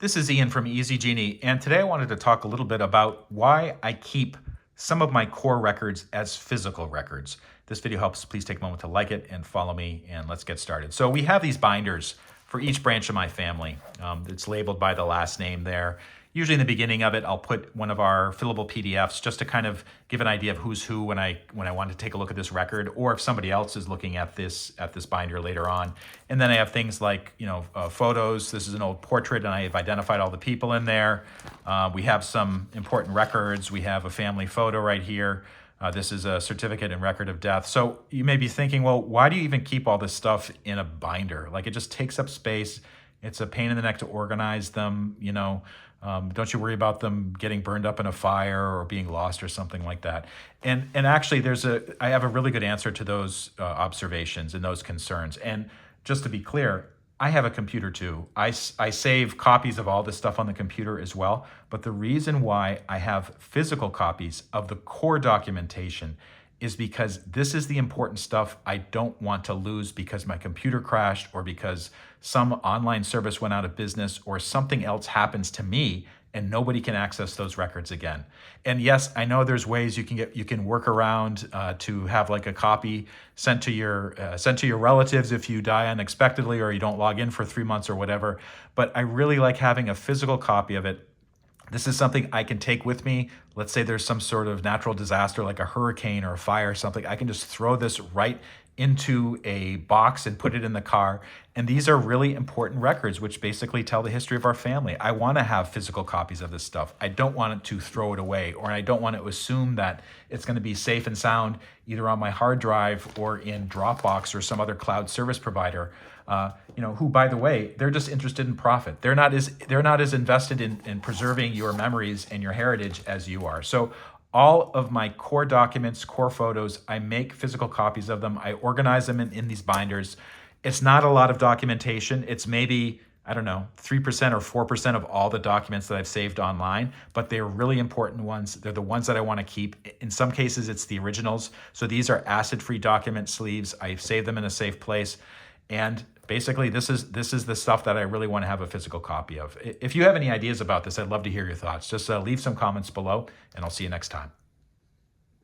This is Ian from Easy Genie, and today I wanted to talk a little bit about why I keep some of my core records as physical records. This video helps. Please take a moment to like it and follow me, and let's get started. So we have these binders for each branch of my family. It's labeled by the last name there. Usually in the beginning of it, I'll put one of our fillable PDFs just to kind of give an idea of who's who when I want to take a look at this record, or if somebody else is looking at this binder later on. And then I have things like photos. This is an old portrait, and I have identified all the people in there. We have some important records. We have a family photo right here. This is a certificate and record of death. So you may be thinking, well, why do you even keep all this stuff in a binder? Like, it just takes up space. It's a pain in the neck to organize them, don't you worry about them getting burned up in a fire or being lost or something like that. And actually, I have a really good answer to those observations and those concerns. And just to be clear, I have a computer too. I save copies of all this stuff on the computer as well. But the reason why I have physical copies of the core documentation is because this is the important stuff I don't want to lose because my computer crashed, or because some online service went out of business, or something else happens to me and nobody can access those records again. And yes, I know there's ways you can work around to have like a copy sent to your relatives if you die unexpectedly or you don't log in for 3 months or whatever. But I really like having a physical copy of it. This is something I can take with me. Let's say there's some sort of natural disaster like a hurricane or a fire or something. I can just throw this right into a box and put it in the car. And these are really important records, which basically tell the history of our family. I want to have physical copies of this stuff. I don't want it to throw it away, or I don't want to assume that it's going to be safe and sound either on my hard drive or in Dropbox or some other cloud service provider. Who, by the way, they're just interested in profit. They're not as invested in preserving your memories and your heritage as you are. So all of my core documents, core photos, I make physical copies of them. I organize them in these binders. It's not a lot of documentation. It's maybe, 3% or 4% of all the documents that I've saved online, but they're really important ones. They're the ones that I want to keep. In some cases, it's the originals. So these are acid-free document sleeves. I save them in a safe place. And basically, this is the stuff that I really want to have a physical copy of. If you have any ideas about this, I'd love to hear your thoughts. Just leave some comments below, and I'll see you next time.